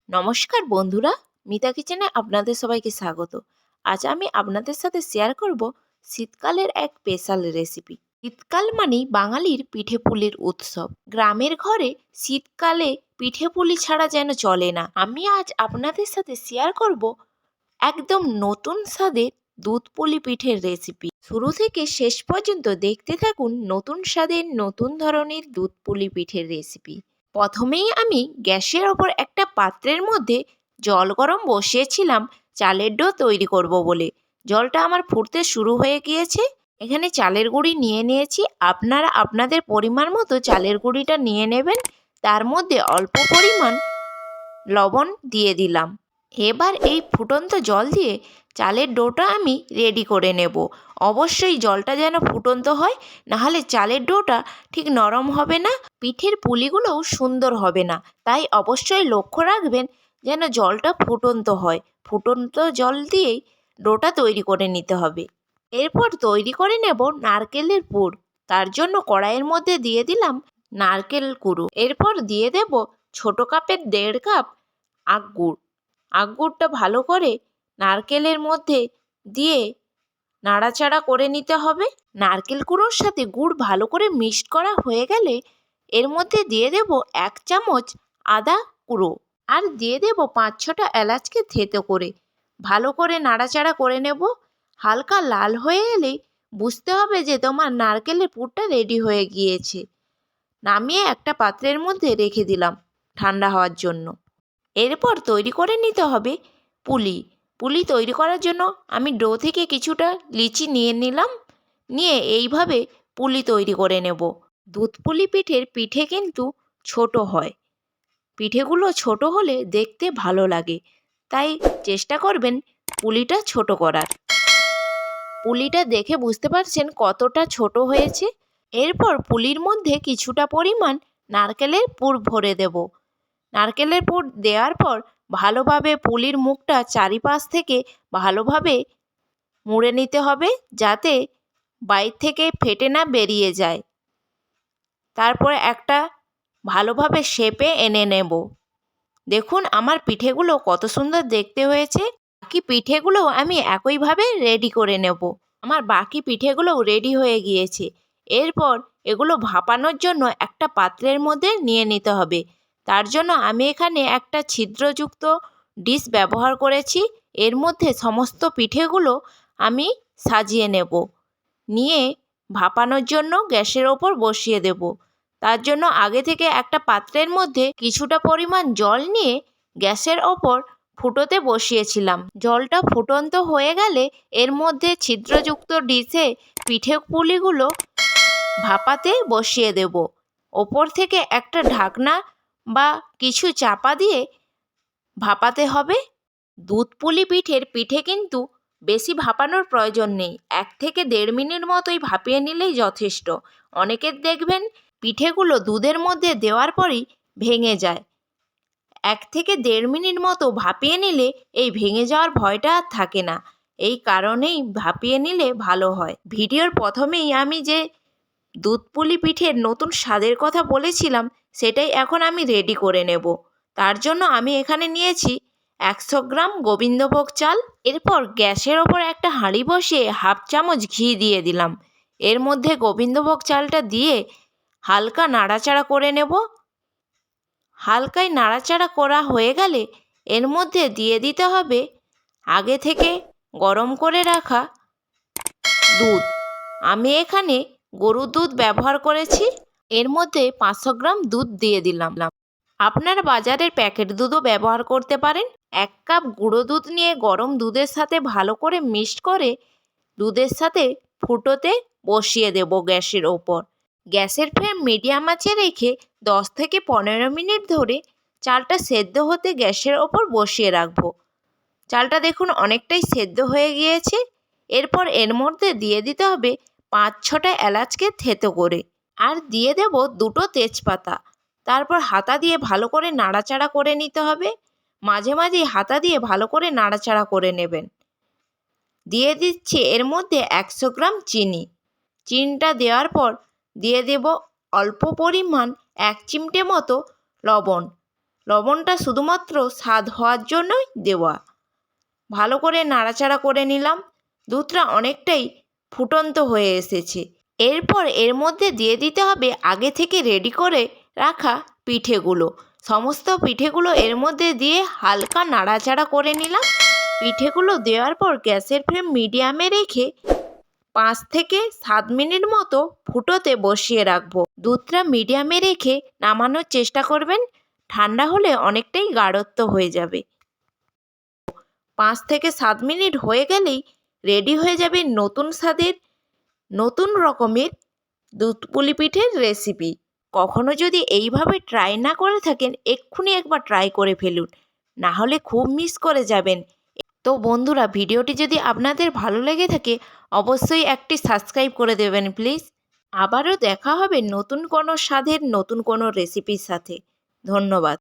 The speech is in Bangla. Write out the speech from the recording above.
নমস্কার বন্ধুরা, মিতা কিচেনে আপনাদের সবাইকে স্বাগত। আজ আমি আপনাদের সাথে শেয়ার করব শীতকালের এক স্পেশাল রেসিপি। শীতকাল মানেই বাঙালির পিঠেপুলির উৎসব। গ্রামের ঘরে শীতকালে পিঠেপুলি ছাড়া যেন চলে না। আমি আজ আপনাদের সাথে শেয়ার করব একদম নতুন স্বাদের দুধ পুলি পিঠের রেসিপি। শুরু থেকে শেষ পর্যন্ত দেখতে থাকুন নতুন স্বাদের নতুন ধরনের দুধ পুলি পিঠের রেসিপি। প্রথমেই আমি গ্যাসের ওপর একটা পাত্রের মধ্যে জল গরম বসিয়েছিলাম চালের ডো তৈরি করব বলে। জলটা আমার ফুটতে শুরু হয়ে গিয়েছে। এখানে চালের গুঁড়ি নিয়ে নিয়েছি। আপনারা আপনাদের পরিমাণ মতো চালের গুঁড়িটা নিয়ে নেবেন। তার মধ্যে অল্প পরিমাণ লবণ দিয়ে দিলাম। এবার এই ফুটন্ত জল দিয়ে চালের ডোটা আমি রেডি করে নেব। অবশ্যই জলটা যেন ফুটন্ত হয়, নাহলে চালের ডোটা ঠিক নরম হবে না, পিঠের পুলিগুলোও সুন্দর হবে না। তাই অবশ্যই লক্ষ্য রাখবেন যেন জলটা ফুটন্ত হয়। ফুটন্ত জল দিয়েই ডোটা তৈরি করে নিতে হবে। এরপর তৈরি করে নেব নারকেলের পুর। তার জন্য কড়াইয়ের মধ্যে দিয়ে দিলাম নারকেল কুড়ো। এরপর দিয়ে দেব ছোট কাপের 1.5 কাপ আখ গুড়। আখ গুড়টা ভালো করে নারকেলের মধ্যে দিয়ে নাড়াচাড়া করে নিতে হবে। নারকেল কুড়োর সাথে গুড় ভালো করে মিক্সড করা হয়ে গেলে এর মধ্যে দিয়ে দেব 1 চামচ আদা কুড়ো আর দিয়ে দেব 5-6টা এলাচকে থেতো করে ভালো করে নাড়াচাড়া করে নেব। হালকা লাল হয়ে এলেই বুঝতে হবে যে তোমার নারকেলের পুরটা রেডি হয়ে গিয়েছে। নামিয়ে একটা পাত্রের মধ্যে রেখে দিলাম ঠান্ডা হওয়ার জন্য। এরপর তৈরি করে নিতে হবে পুলি। পুলি তৈরি করার জন্য আমি ডো থেকে কিছুটা লিচি নিয়ে নিলাম। নিয়ে এইভাবে পুলি তৈরি করে নেব। দুধ পুলি পিঠের পিঠে কিন্তু ছোট হয়। পিঠেগুলো ছোট হলে দেখতে ভালো লাগে, তাই চেষ্টা করবেন পুলিটা ছোট করার। পুলিটা দেখে বুঝতে পারছেন কতটা ছোট হয়েছে। এরপর পুলির মধ্যে কিছুটা পরিমাণ নারকেলের পুর ভরে দেব। নারকেলের পুর দেওয়ার পর ভালোভাবে পুলির মুখটা চারিপাশ থেকে ভালোভাবে মুড়ে নিতে হবে, যাতে বাইর থেকে ফেটে না বেরিয়ে যায়। তারপরে একটা ভালোভাবে শেপে এনে নেব। দেখুন আমার পিঠেগুলো কত সুন্দর দেখতে হয়েছে। বাকি পিঠেগুলোও আমি একইভাবে রেডি করে নেব। আমার বাকি পিঠেগুলোও রেডি হয়ে গিয়েছে। এরপর এগুলো ভাপানোর জন্য একটা পাত্রের মধ্যে নিয়ে নিতে হবে। তার জন্য আমি এখানে একটা ছিদ্রযুক্ত ডিশ ব্যবহার করেছি। এর মধ্যে সমস্ত পিঠেগুলো আমি সাজিয়ে নেব। নিয়ে ভাপানোর জন্য গ্যাসের ওপর বসিয়ে দেব। তার জন্য আগে থেকে একটা পাত্রের মধ্যে কিছুটা পরিমাণ জল নিয়ে গ্যাসের ওপর ফুটোতে বসিয়েছিলাম। জলটা ফুটন্ত হয়ে গেলে এর মধ্যে ছিদ্রযুক্ত ডিশে পিঠে পুলিগুলো ভাপাতে বসিয়ে দেব। ওপর থেকে একটা ঢাকনা বা কিছু চাপা দিয়ে ভাপাতে হবে। দুধ পুলি পিঠের পিঠে কিন্তু বেশি ভাপানোর প্রয়োজন নেই। 1 থেকে 1.5 মিনিট মতোই ভাপিয়ে নিলেই যথেষ্ট। অনেকের দেখবেন পিঠেগুলো দুধের মধ্যে দেওয়ার পরই ভেঙে যায়। 1 থেকে 1.5 মিনিট মতো ভাপিয়ে নিলে এই ভেঙে যাওয়ার ভয়টা আর থাকে না। এই কারণেই ভাপিয়ে নিলে ভালো হয়। ভিডিওর প্রথমেই আমি যে দুধ পুলি পিঠের নতুন স্বাদের কথা বলেছিলাম, সেটাই এখন আমি রেডি করে নেব। তার জন্য আমি এখানে নিয়েছি 100 গ্রাম গোবিন্দভোগ চাল। এরপর গ্যাসের ওপর একটা হাঁড়ি বসিয়ে 1/2 চামচ ঘি দিয়ে দিলাম। এর মধ্যে গোবিন্দভোগ চালটা দিয়ে হালকা নাড়াচাড়া করে নেব। হালকাই নাড়াচাড়া করা হয়ে গেলে এর মধ্যে দিয়ে দিতে হবে আগে থেকে গরম করে রাখা দুধ। আমি এখানে গরুর দুধ ব্যবহার করেছি। এর মধ্যে 500 গ্রাম দুধ দিয়ে দিলাম। আপনারা বাজারের প্যাকেট দুধও ব্যবহার করতে পারেন। 1 কাপ গুঁড়ো দুধ নিয়ে গরম দুধের সাথে ভালো করে মিক্সড করে দুধের সাথে ফুটোতে বসিয়ে দেব গ্যাসের ওপর। গ্যাসের ফ্লেম মিডিয়াম আঁচে রেখে 10 থেকে 15 মিনিট ধরে চালটা সেদ্ধ হতে গ্যাসের ওপর বসিয়ে রাখবো। চালটা দেখুন অনেকটাই সেদ্ধ হয়ে গিয়েছে। এরপর এর মধ্যে দিয়ে দিতে হবে 5-6টা এলাচকে থেতো করে, আর দিয়ে দেব 2টো তেজপাতা। তারপর হাতা দিয়ে ভালো করে নাড়াচাড়া করে নিতে হবে। মাঝে মাঝেই হাতা দিয়ে ভালো করে নাড়াচাড়া করে নেবেন। দিয়ে দিচ্ছি এর মধ্যে 100 গ্রাম চিনি। চিনিটা দেওয়ার পর দিয়ে দেব অল্প পরিমাণ 1 চিমটে মতো লবণ। লবণটা শুধুমাত্র স্বাদ হওয়ার জন্যই দেওয়া। ভালো করে নাড়াচাড়া করে নিলাম। দুধটা অনেকটাই ফুটন্ত হয়ে এসেছে। এরপর এর মধ্যে দিয়ে দিতে হবে আগে থেকে রেডি করে রাখা পিঠেগুলো। সমস্ত পিঠেগুলো এর মধ্যে দিয়ে হালকা নাড়াচাড়া করে নিলাম। পিঠেগুলো দেওয়ার পর গ্যাসের ফ্লেম মিডিয়ামে রেখে 5 থেকে 7 মিনিট মতো ফুটোতে বসিয়ে রাখবো। দুধটা মিডিয়ামে রেখে নামানোর চেষ্টা করবেন, ঠান্ডা হলে অনেকটাই গাঢ়ত্ব হয়ে যাবে। 5 থেকে 7 মিনিট হয়ে গেলেই রেডি হয়ে যাবে নতুন স্বাদের নতুন রকমের দুধ পুলি পিঠের রেসিপি। কখনো যদি এইভাবে ট্রাই না করে থাকেন, এক্ষুনি একবার ট্রাই করে ফেলুন, না হলে খুব মিস করে যাবেন। তো বন্ধুরা, ভিডিওটি যদি আপনাদের ভালো লেগে থাকে অবশ্যই একটি সাবস্ক্রাইব করে দেবেন প্লিজ। আবারও দেখা হবে নতুন কোনো স্বাদের নতুন কোনো রেসিপির সাথে। ধন্যবাদ।